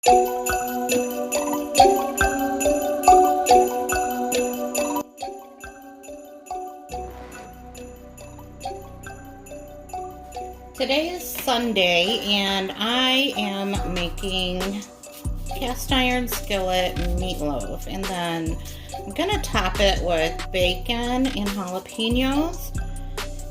Today is Sunday and I am making cast iron skillet meatloaf, and then I'm gonna top it with bacon and jalapenos,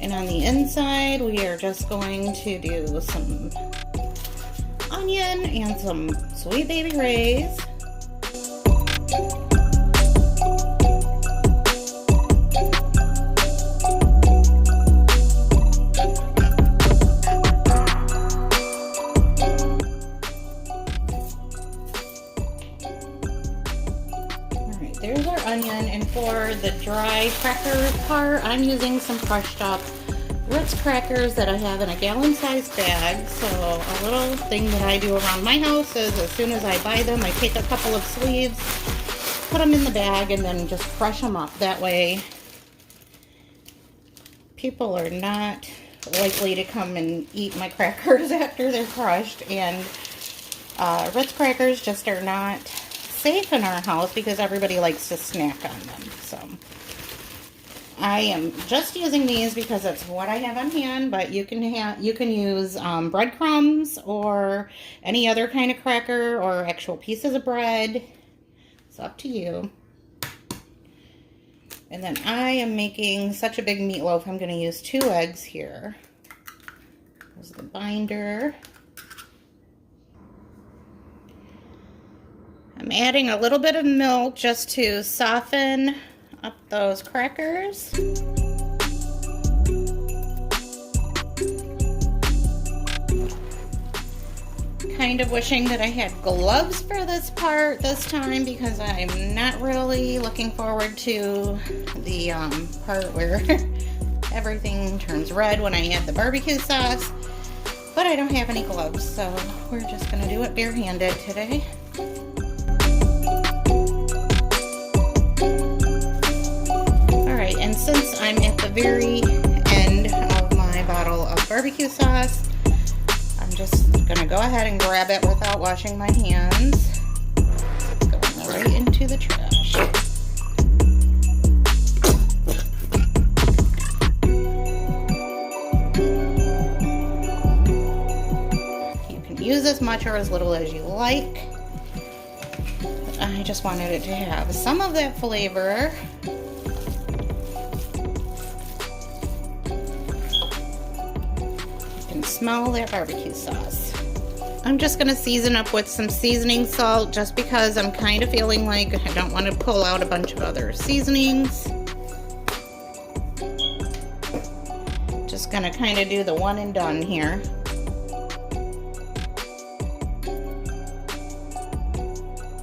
and on the inside we are just going to do some onion and some sweet baby rays. There's our onion, and for the dry cracker part, I'm using some crushed up Ritz crackers that I have in a gallon-sized bag. So a little thing that I do around my house is as soon as I buy them, I take a couple of sleeves, put them in the bag, and then just crush them up. That way, people are not likely to come and eat my crackers after they're crushed. And Ritz crackers just are not safe in our house because everybody likes to snack on them. So I am just using these because it's what I have on hand, but you can use breadcrumbs or any other kind of cracker or actual pieces of bread. It's up to you. And then I am making such a big meatloaf, I'm going to use 2 eggs here. There's the binder. I'm adding a little bit of milk just to soften up those crackers. Kind of wishing that I had gloves for this part this time because I'm not really looking forward to the part where everything turns red when I add the barbecue sauce. But I don't have any gloves, so we're just going to do it barehanded today. And since I'm at the very end of my bottle of barbecue sauce, I'm just going to go ahead and grab it without washing my hands. It's going right into the trash. You can use as much or as little as you like. I just wanted it to have some of that flavor. Smell that barbecue sauce. I'm just going to season up with some seasoning salt just because I'm kind of feeling like I don't want to pull out a bunch of other seasonings. Just going to kind of do the one and done here.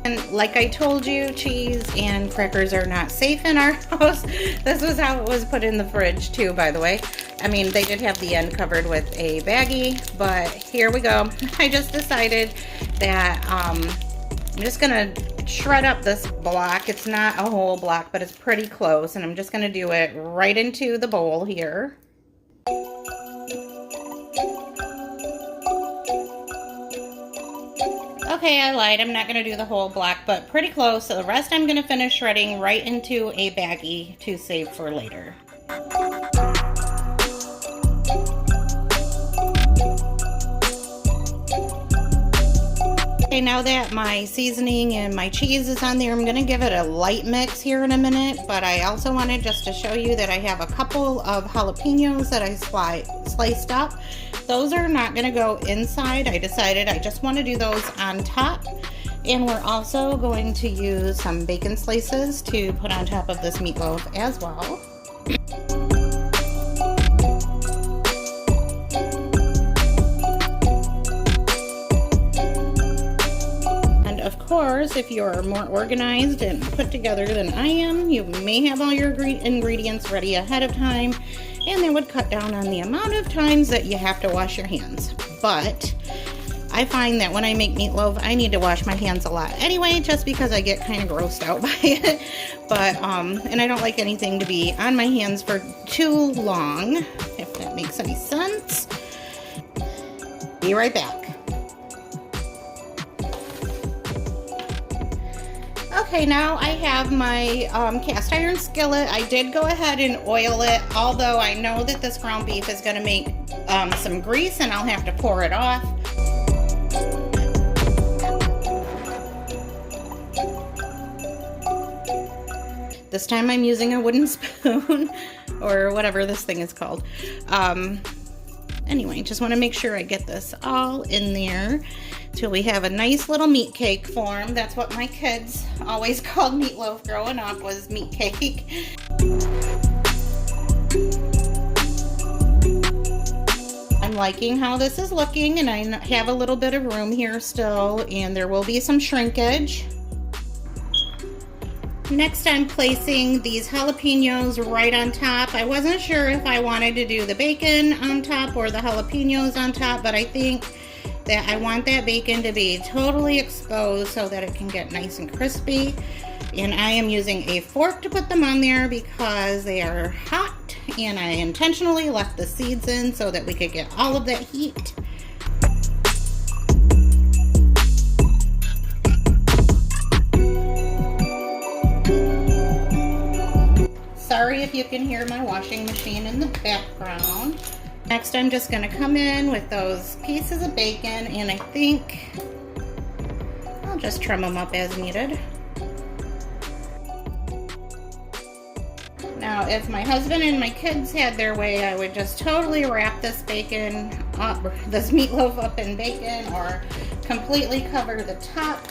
And like I told you, cheese and crackers are not safe in our house. This was how it was put in the fridge too, by the way. I mean, they did have the end covered with a baggie, but here we go. I just decided that I'm just gonna shred up this block. It's not a whole block, but it's pretty close, and I'm just gonna do it right into the bowl here. Okay, I lied. I'm not going to do the whole block, but pretty close. So the rest I'm going to finish shredding right into a baggie to save for later. Okay, now that my seasoning and my cheese is on there, I'm going to give it a light mix here in a minute, but I also wanted just to show you that I have a couple of jalapenos that I sliced up. Those are not going to go inside. I decided I just want to do those on top. And we're also going to use some bacon slices to put on top of this meatloaf as well. And of course, if you're more organized and put together than I am, you may have all your ingredients ready ahead of time, and that would cut down on the amount of times that you have to wash your hands. But I find that when I make meatloaf, I need to wash my hands a lot anyway, just because I get kind of grossed out by it. But, and I don't like anything to be on my hands for too long, if that makes any sense. Be right back. Okay, now I have my cast iron skillet. I did go ahead and oil it, although I know that this ground beef is going to make some grease and I'll have to pour it off. This time I'm using a wooden spoon or whatever this thing is called. Anyway, just want to make sure I get this all in there till we have a nice little meat cake form. That's what my kids always called meatloaf growing up, was meat cake. I'm liking how this is looking, and I have a little bit of room here still, and there will be some shrinkage. Next, I'm placing these jalapenos right on top. I wasn't sure if I wanted to do the bacon on top or the jalapenos on top, but I think that I want that bacon to be totally exposed so that it can get nice and crispy. And I am using a fork to put them on there because they are hot, and I intentionally left the seeds in so that we could get all of that heat. Sorry if you can hear my washing machine in the background. Next, I'm just going to come in with those pieces of bacon, and I think I'll just trim them up as needed. Now, if my husband and my kids had their way, I would just totally wrap this bacon up, this meatloaf up in bacon, or completely cover the top.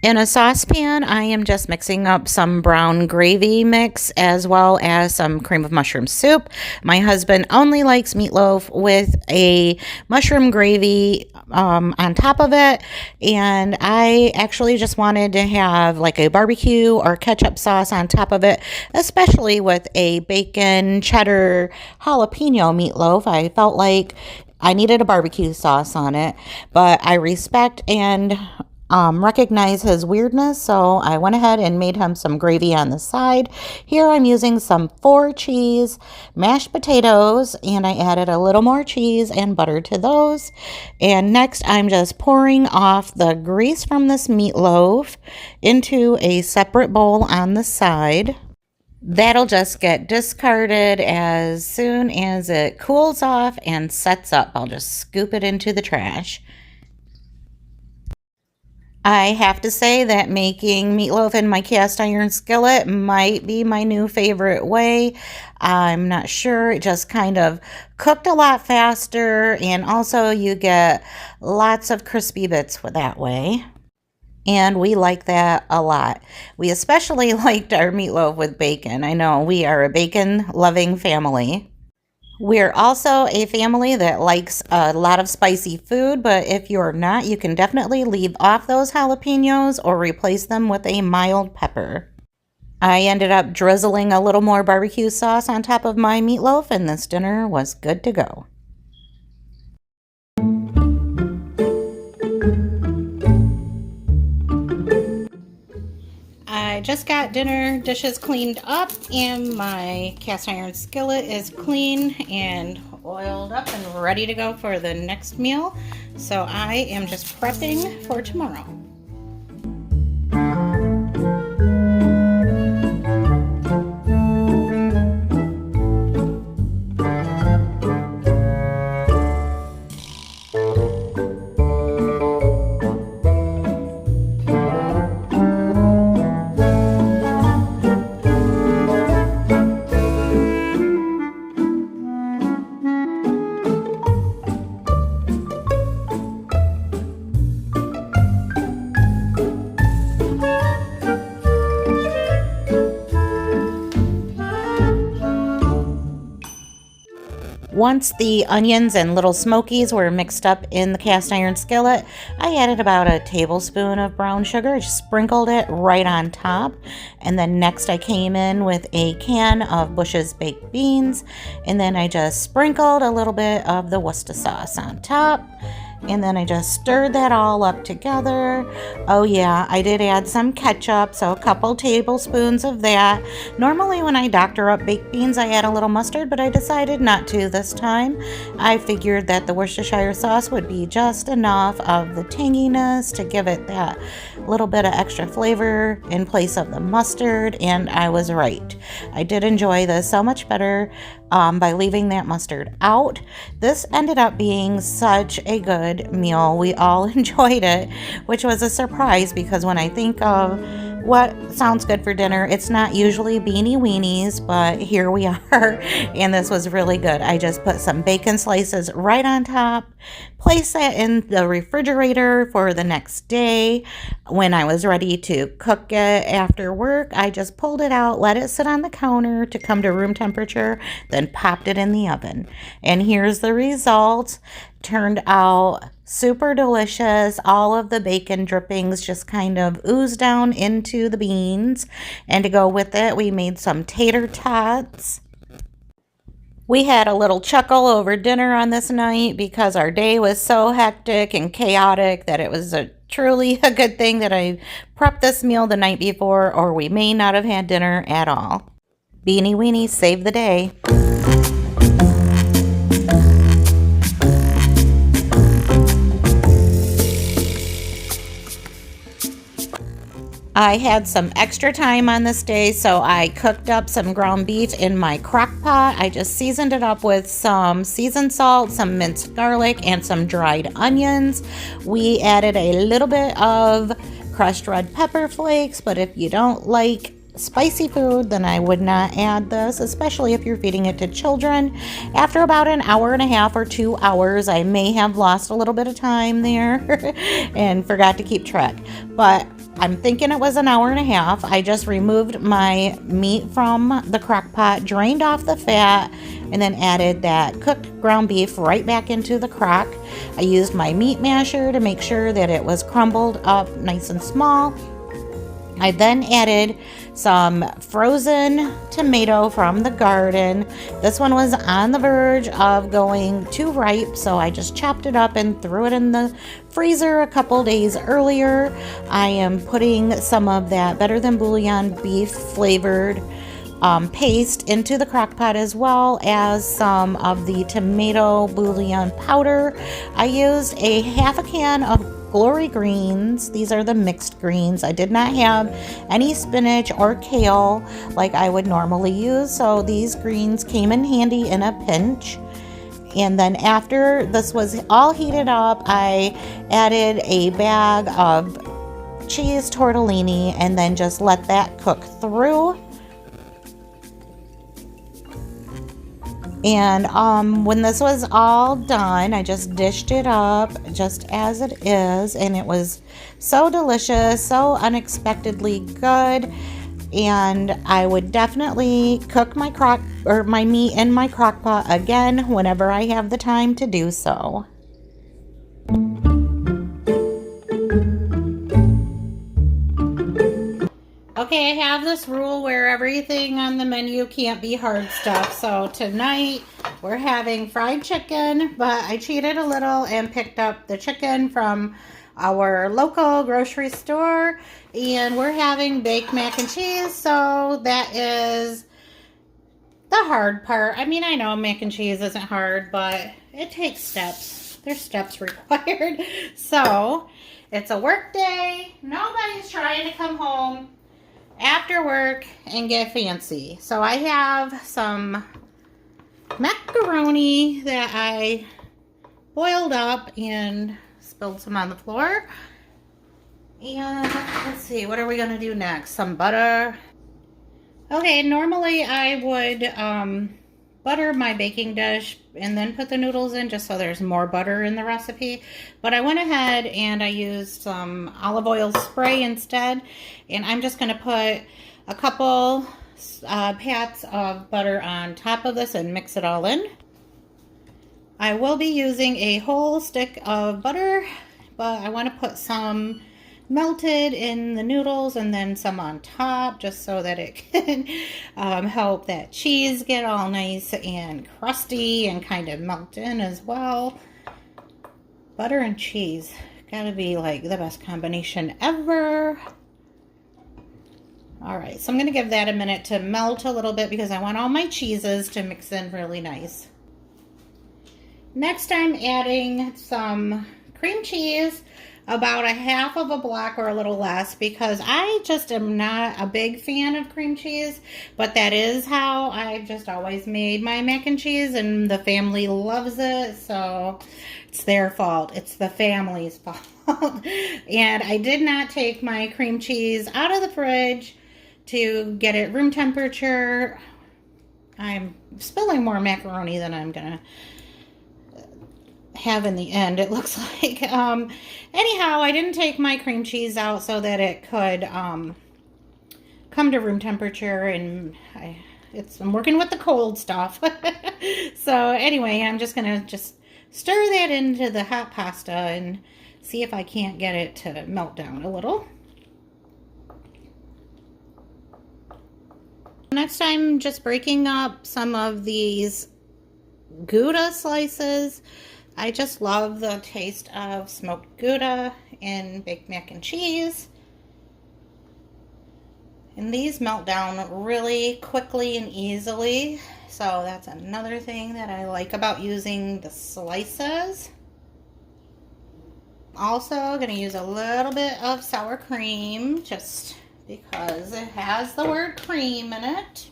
In a saucepan, I am just mixing up some brown gravy mix as well as some cream of mushroom soup. My husband only likes meatloaf with a mushroom gravy on top of it, and I actually just wanted to have like a barbecue or ketchup sauce on top of it, especially with a bacon cheddar jalapeno meatloaf. I felt like I needed a barbecue sauce on it, but I respect and recognize his weirdness, so I went ahead and made him some gravy on the side. Here I'm using some 4 cheese mashed potatoes, and I added a little more cheese and butter to those. And next I'm just pouring off the grease from this meatloaf into a separate bowl on the side. That'll just get discarded as soon as it cools off and sets up. I'll just scoop it into the trash. I have to say that making meatloaf in my cast iron skillet might be my new favorite way. I'm not sure. It just kind of cooked a lot faster, and also you get lots of crispy bits that way. And we like that a lot. We especially liked our meatloaf with bacon. I know we are a bacon-loving family. We're also a family that likes a lot of spicy food, but if you're not, you can definitely leave off those jalapenos or replace them with a mild pepper. I ended up drizzling a little more barbecue sauce on top of my meatloaf, and this dinner was good to go. I just got dinner dishes cleaned up, and my cast iron skillet is clean and oiled up and ready to go for the next meal. So I am just prepping for tomorrow. Once the onions and little smokies were mixed up in the cast iron skillet, I added about a tablespoon of brown sugar, just sprinkled it right on top. And then next I came in with a can of Bush's baked beans, and then I just sprinkled a little bit of the Worcester sauce on top. And then I just stirred that all up together. Oh yeah, I did add some ketchup, so a couple tablespoons of that. Normally when I doctor up baked beans, I add a little mustard, but I decided not to this time. I figured that the Worcestershire sauce would be just enough of the tanginess to give it that little bit of extra flavor in place of the mustard, and I was right. I did enjoy this so much better by leaving that mustard out. This ended up being such a good meal. We all enjoyed it, which was a surprise because when I think of what sounds good for dinner, it's not usually beanie weenies, but here we are, and this was really good. I just put some bacon slices right on top, placed that in the refrigerator for the next day. When I was ready to cook it after work, I just pulled it out, let it sit on the counter to come to room temperature, then popped it in the oven. And here's the result. Turned out super delicious. All of the bacon drippings just kind of oozed down into the beans. And to go with it, we made some tater tots. We had a little chuckle over dinner on this night because our day was so hectic and chaotic that it was truly a good thing that I prepped this meal the night before, or we may not have had dinner at all. Beanie Weenies saved the day. I had some extra time on this day, so I cooked up some ground beef in my crock pot. I just seasoned it up with some seasoned salt, some minced garlic, and some dried onions. We added a little bit of crushed red pepper flakes, but if you don't like spicy food, then I would not add this, especially if you're feeding it to children. After about an hour and a half or 2 hours, I may have lost a little bit of time there and forgot to keep track, but I'm thinking it was an hour and a half. I just removed my meat from the crock pot, drained off the fat, and then added that cooked ground beef right back into the crock. I used my meat masher to make sure that it was crumbled up nice and small. I then added some frozen tomato from the garden. This one was on the verge of going too ripe, so I just chopped it up and threw it in the freezer a couple days earlier. I am putting some of that Better Than Bouillon beef flavored paste into the crock pot, as well as some of the tomato bouillon powder. I used a half a can of Glory greens. These are the mixed greens. I did not have any spinach or kale like I would normally use, so these greens came in handy in a pinch. And then after this was all heated up, I added a bag of cheese tortellini and then just let that cook through. And when this was all done, I just dished it up just as it is, and it was so delicious, so unexpectedly good. And I would definitely cook my meat in my crock pot again whenever I have the time to do so. Okay, I have this rule where everything on the menu can't be hard stuff. So tonight we're having fried chicken, but I cheated a little and picked up the chicken from our local grocery store. And we're having baked mac and cheese, so that is the hard part. I mean, I know mac and cheese isn't hard, but it takes steps. There's steps required. So it's a work day. Nobody's trying to come home after work and get fancy. So I have some macaroni that I boiled up and spilled some on the floor. And let's see, what are we gonna do next? Some butter. Okay, normally I would butter my baking dish and then put the noodles in just so there's more butter in the recipe. But I went ahead and I used some olive oil spray instead. And I'm just gonna put a couple pats of butter on top of this and mix it all in. I will be using a whole stick of butter, but I want to put some melted in the noodles and then some on top just so that it can help that cheese get all nice and crusty and kind of melt in as well. Butter and cheese, gotta be like the best combination ever. All right, so I'm gonna give that a minute to melt a little bit because I want all my cheeses to mix in really nice. Next, I'm adding some cream cheese, about a half of a block or a little less, because I just am not a big fan of cream cheese, but that is how I've just always made my mac and cheese, and the family loves it, so it's their fault. It's the family's fault. And I did not take my cream cheese out of the fridge to get it room temperature. I'm spilling more macaroni than I'm gonna have in the end, it looks like. Anyhow, I didn't take my cream cheese out so that it could come to room temperature, and I'm working with the cold stuff. So anyway, I'm just gonna stir that into the hot pasta and see if I can't get it to melt down a little. Next, I'm just breaking up some of these Gouda slices. I just love the taste of smoked Gouda in baked mac and cheese. And these melt down really quickly and easily. So that's another thing that I like about using the slices. Also, going to use a little bit of sour cream just because it has the word cream in it.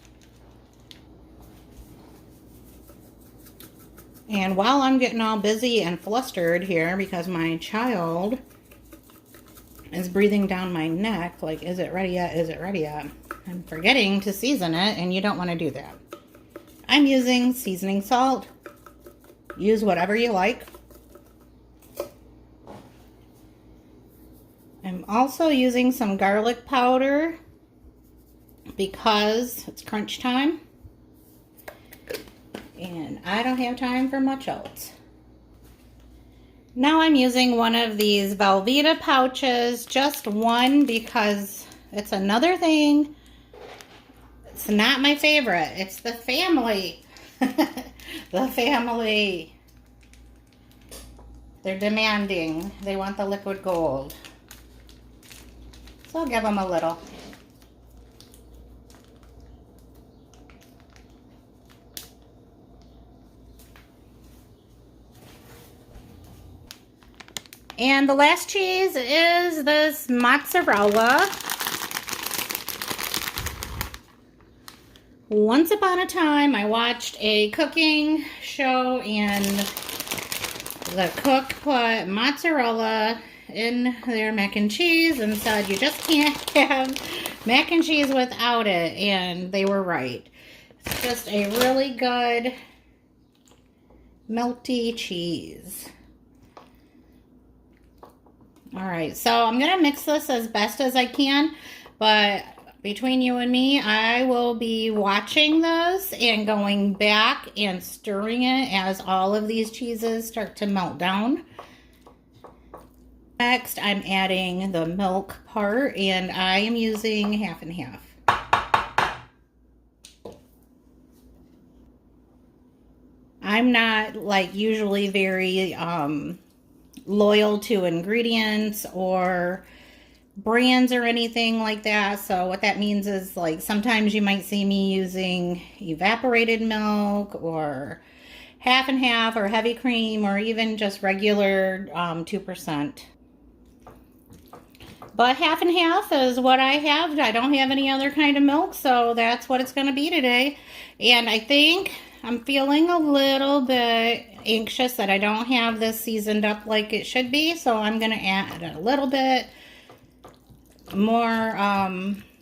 And while I'm getting all busy and flustered here because my child is breathing down my neck, like, is it ready yet? Is it ready yet? I'm forgetting to season it, and you don't want to do that. I'm using seasoning salt. Use whatever you like. I'm also using some garlic powder because it's crunch time. And I don't have time for much else. Now I'm using one of these Velveeta pouches, just one, because it's another thing. It's not my favorite. It's the family. The family. They're demanding. They want the liquid gold. So I'll give them a little. And the last cheese is this mozzarella. Once upon a time, I watched a cooking show, and the cook put mozzarella in their mac and cheese and said you just can't have mac and cheese without it, and they were right. It's just a really good melty cheese. All right, so I'm going to mix this as best as I can, but between you and me, I will be watching this and going back and stirring it as all of these cheeses start to melt down. Next, I'm adding the milk part, and I am using half and half. I'm not like usually very loyal to ingredients or brands or anything like that. So what that means is, like, sometimes you might see me using evaporated milk or half and half or heavy cream or even just regular 2%. But half and half is what I have. I don't have any other kind of milk, so that's what it's going to be today. And I think I'm feeling a little bit anxious that I don't have this seasoned up like it should be, so I'm going to add a little bit more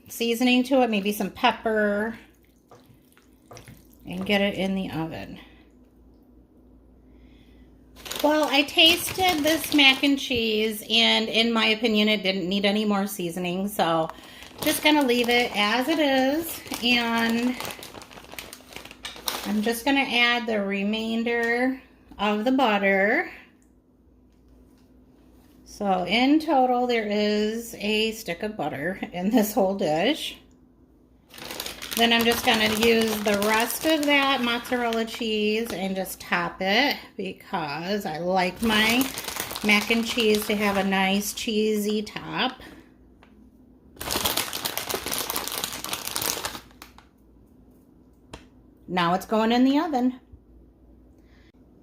seasoning to it, maybe some pepper, and get it in the oven. Well, I tasted this mac and cheese, and in my opinion, it didn't need any more seasoning, so just gonna leave it as it is, and I'm just gonna add the remainder of the butter. So in total, there is a stick of butter in this whole dish. Then I'm just going to use the rest of that mozzarella cheese and just top it because I like my mac and cheese to have a nice cheesy top. Now it's going in the oven.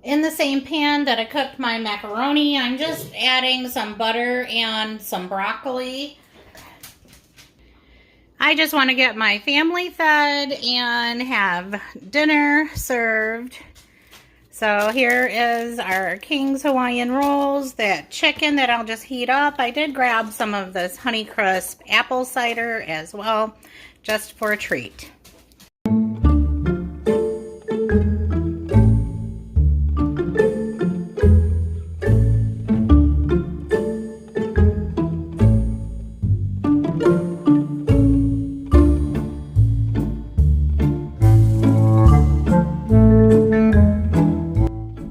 In the same pan that I cooked my macaroni, I'm just adding some butter and some broccoli. I just want to get my family fed and have dinner served. So here is our King's Hawaiian rolls, that chicken that I'll just heat up. I did grab some of this Honeycrisp apple cider as well, just for a treat.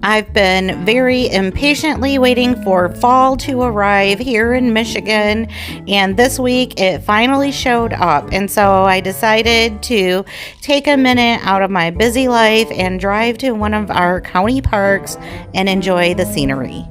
I've been very impatiently waiting for fall to arrive here in Michigan, and this week it finally showed up, and so I decided to take a minute out of my busy life and drive to one of our county parks and enjoy the scenery.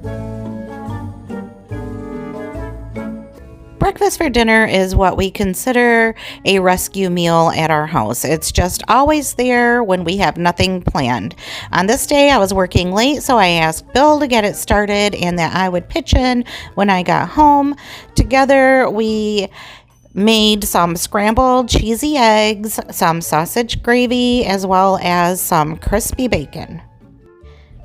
Breakfast for dinner is what we consider a rescue meal at our house. It's just always there when we have nothing planned. On this day, I was working late, so I asked Bill to get it started and that I would pitch in when I got home. Together, we made some scrambled cheesy eggs, some sausage gravy, as well as some crispy bacon.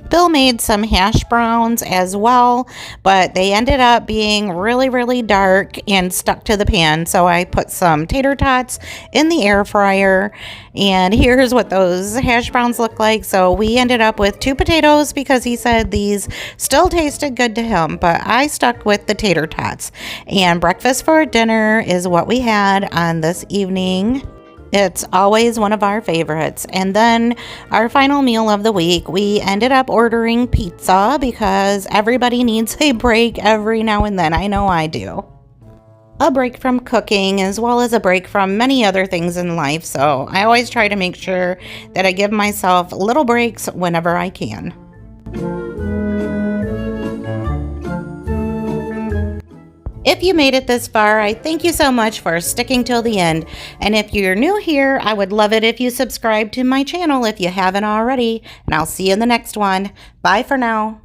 Bill made some hash browns as well, but they ended up being really dark and stuck to the pan. So I put some tater tots in the air fryer, and here's what those hash browns look like. So we ended up with 2 potatoes because he said these still tasted good to him, but I stuck with the tater tots. And breakfast for dinner is what we had on this evening. It's always one of our favorites. And then our final meal of the week, we ended up ordering pizza because everybody needs a break every now and then. I know I do. A break from cooking as well as a break from many other things in life. So I always try to make sure that I give myself little breaks whenever I can. If you made it this far, I thank you so much for sticking till the end. And if you're new here, I would love it if you subscribe to my channel if you haven't already. And I'll see you in the next one. Bye for now.